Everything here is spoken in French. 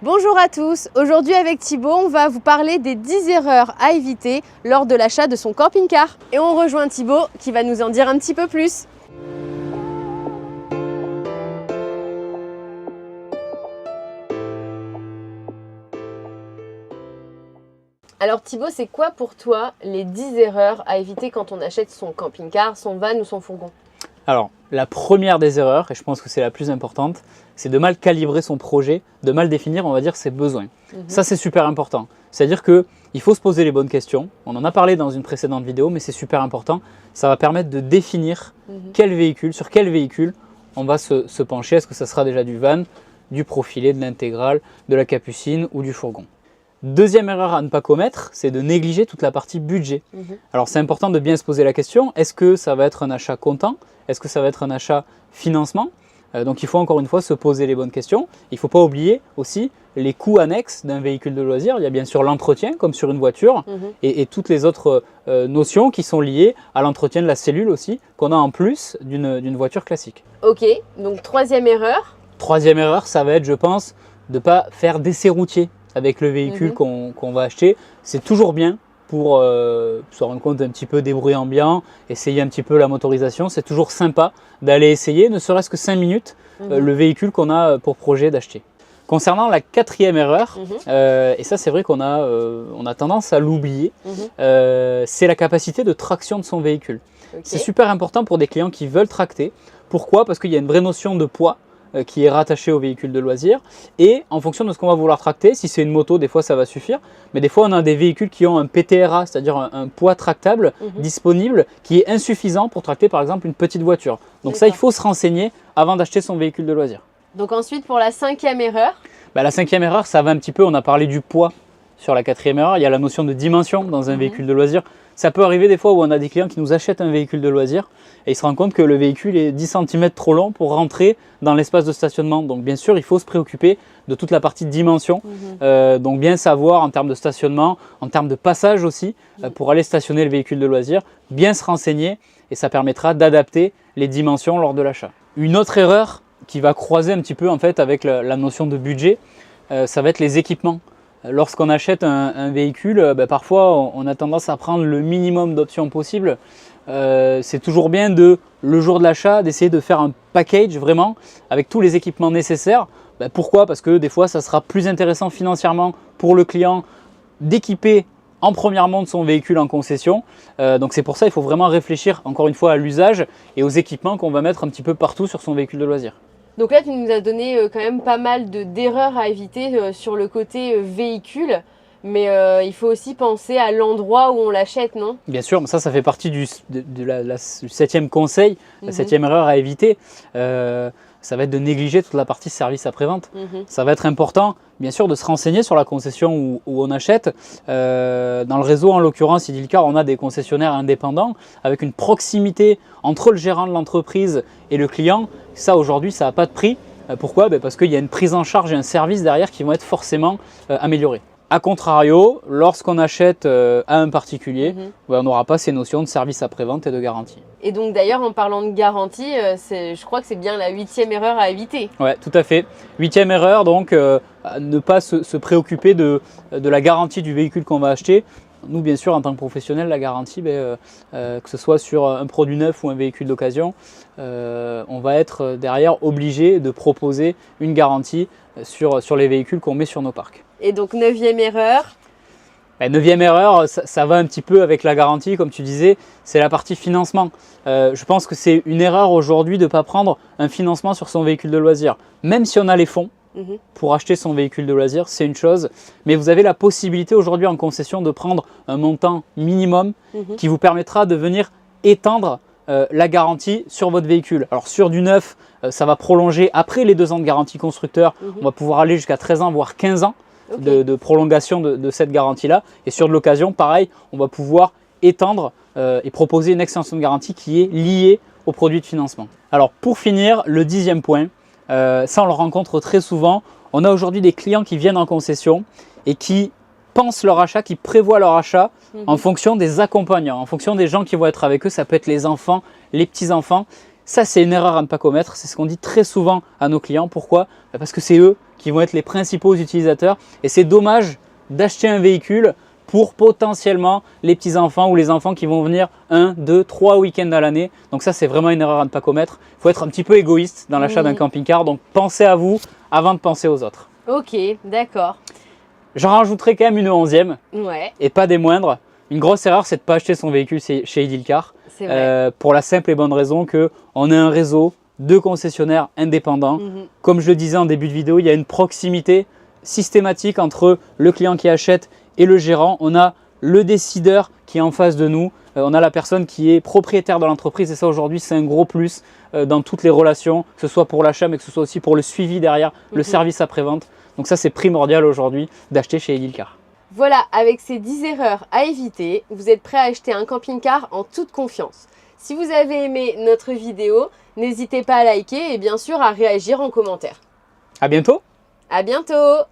Bonjour à tous, aujourd'hui avec Thibaut, on va vous parler des 10 erreurs à éviter lors de l'achat de son camping-car. Et on rejoint Thibaut qui va nous en dire un petit peu plus. Alors Thibaut, c'est quoi pour toi les 10 erreurs à éviter quand on achète son camping-car, son van ou son fourgon? Alors, la première des erreurs, et je pense que c'est la plus importante, c'est de mal calibrer son projet, de mal définir, on va dire, ses besoins. Ça, c'est super important. C'est-à-dire qu'il faut se poser les bonnes questions. On en a parlé dans une précédente vidéo, mais c'est super important. Ça va permettre de définir quel véhicule, sur quel véhicule on va se pencher. Est-ce que ça sera déjà du van, du profilé, de l'intégrale, de la capucine ou du fourgon? Deuxième erreur à ne pas commettre, c'est de négliger toute la partie budget. Alors c'est important de bien se poser la question, est-ce que ça va être un achat comptant? Est-ce que ça va être un achat financement? Donc il faut encore une fois se poser les bonnes questions. Il ne faut pas oublier aussi les coûts annexes d'un véhicule de loisir. Il y a bien sûr l'entretien comme sur une voiture et toutes les autres notions qui sont liées à l'entretien de la cellule aussi, qu'on a en plus d'une voiture classique. Ok, donc troisième erreur. Troisième erreur, ça va être, je pense, de ne pas faire d'essai routier avec le véhicule qu'on va acheter. C'est toujours bien pour se rendre compte un petit peu des bruits ambiants, essayer un petit peu la motorisation. C'est toujours sympa d'aller essayer, ne serait-ce que 5 minutes, le véhicule qu'on a pour projet d'acheter. Concernant la quatrième erreur, et ça c'est vrai qu'on a tendance à l'oublier, c'est la capacité de traction de son véhicule. C'est super important pour des clients qui veulent tracter. Pourquoi? Parce qu'il y a une vraie notion de poids qui est rattaché au véhicule de loisir, et en fonction de ce qu'on va vouloir tracter, si c'est une moto, des fois ça va suffire, mais des fois on a des véhicules qui ont un PTRA, c'est-à-dire un poids tractable disponible qui est insuffisant pour tracter par exemple une petite voiture. Donc ça, il faut se renseigner avant d'acheter son véhicule de loisir. Donc ensuite, pour la cinquième erreur, la cinquième erreur, ça va un petit peu, on a parlé du poids sur la quatrième erreur, il y a la notion de dimension dans un véhicule de loisir. Ça peut arriver des fois où on a des clients qui nous achètent un véhicule de loisir et ils se rendent compte que le véhicule est 10 cm trop long pour rentrer dans l'espace de stationnement. Donc bien sûr, il faut se préoccuper de toute la partie de dimension. Donc bien savoir en termes de stationnement, en termes de passage aussi, pour aller stationner le véhicule de loisir, bien se renseigner et ça permettra d'adapter les dimensions lors de l'achat. Une autre erreur qui va croiser un petit peu en fait avec la notion de budget, ça va être les équipements. Lorsqu'on achète un véhicule, parfois on a tendance à prendre le minimum d'options possible. C'est toujours bien le jour de l'achat, d'essayer de faire un package vraiment avec tous les équipements nécessaires. Pourquoi? Parce que des fois ça sera plus intéressant financièrement pour le client d'équiper en première main de son véhicule en concession. Donc c'est pour ça qu'il faut vraiment réfléchir encore une fois à l'usage et aux équipements qu'on va mettre un petit peu partout sur son véhicule de loisir. Donc là, tu nous as donné quand même pas mal d'erreurs à éviter sur le côté véhicule, mais il faut aussi penser à l'endroit où on l'achète, non? Bien sûr, mais ça fait partie du 7e conseil, la 7e erreur à éviter. Ça va être de négliger toute la partie service après-vente. Ça va être important, bien sûr, de se renseigner sur la concession où on achète. Dans le réseau, en l'occurrence, Idilcar, on a des concessionnaires indépendants avec une proximité entre le gérant de l'entreprise et le client. Ça, aujourd'hui, ça n'a pas de prix. Pourquoi? Parce qu'il y a une prise en charge et un service derrière qui vont être forcément améliorés. A contrario, lorsqu'on achète à un particulier, on n'aura pas ces notions de service après-vente et de garantie. Et donc d'ailleurs, en parlant de garantie, je crois que c'est bien la 8e erreur à éviter. Oui, tout à fait. 8e erreur, donc ne pas se préoccuper de la garantie du véhicule qu'on va acheter. Nous, bien sûr, en tant que professionnels, la garantie, que ce soit sur un produit neuf ou un véhicule d'occasion, on va être derrière obligé de proposer une garantie sur les véhicules qu'on met sur nos parcs. Et donc 9e erreur? La 9e erreur, ça va un petit peu avec la garantie, comme tu disais, c'est la partie financement. Je pense que c'est une erreur aujourd'hui de ne pas prendre un financement sur son véhicule de loisir. Même si on a les fonds pour acheter son véhicule de loisir, c'est une chose. Mais vous avez la possibilité aujourd'hui en concession de prendre un montant minimum qui vous permettra de venir étendre la garantie sur votre véhicule. Alors sur du neuf, ça va prolonger après les 2 ans de garantie constructeur. On va pouvoir aller jusqu'à 13 ans, voire 15 ans. De prolongation de cette garantie-là. Et sur de l'occasion, pareil, on va pouvoir étendre et proposer une extension de garantie qui est liée au produit de financement. Alors pour finir, le 10e point, ça on le rencontre très souvent. On a aujourd'hui des clients qui viennent en concession et qui pensent leur achat, qui prévoient leur achat en fonction des accompagnants, en fonction des gens qui vont être avec eux. Ça peut être les enfants, les petits-enfants. Ça, c'est une erreur à ne pas commettre. C'est ce qu'on dit très souvent à nos clients. Pourquoi? Parce que c'est eux qui vont être les principaux utilisateurs. Et c'est dommage d'acheter un véhicule pour potentiellement les petits-enfants ou les enfants qui vont venir 1, 2, 3 week-ends à l'année. Donc ça, c'est vraiment une erreur à ne pas commettre. Il faut être un petit peu égoïste dans l'achat d'un camping-car. Donc pensez à vous avant de penser aux autres. Ok, d'accord. J'en rajouterai quand même une 11e, Ouais, et pas des moindres. Une grosse erreur, c'est de ne pas acheter son véhicule chez Idilcar. c'est vrai. Pour la simple et bonne raison qu'on a un réseau de concessionnaires indépendants. Comme je le disais en début de vidéo, il y a une proximité systématique entre le client qui achète et le gérant. On a le décideur qui est en face de nous. On a la personne qui est propriétaire de l'entreprise. Et ça, aujourd'hui, c'est un gros plus dans toutes les relations, que ce soit pour l'achat, mais que ce soit aussi pour le suivi derrière, le service après-vente. Donc ça, c'est primordial aujourd'hui d'acheter chez Idilcar. Voilà, avec ces 10 erreurs à éviter, vous êtes prêt à acheter un camping-car en toute confiance. Si vous avez aimé notre vidéo, n'hésitez pas à liker et bien sûr à réagir en commentaire. À bientôt! À bientôt!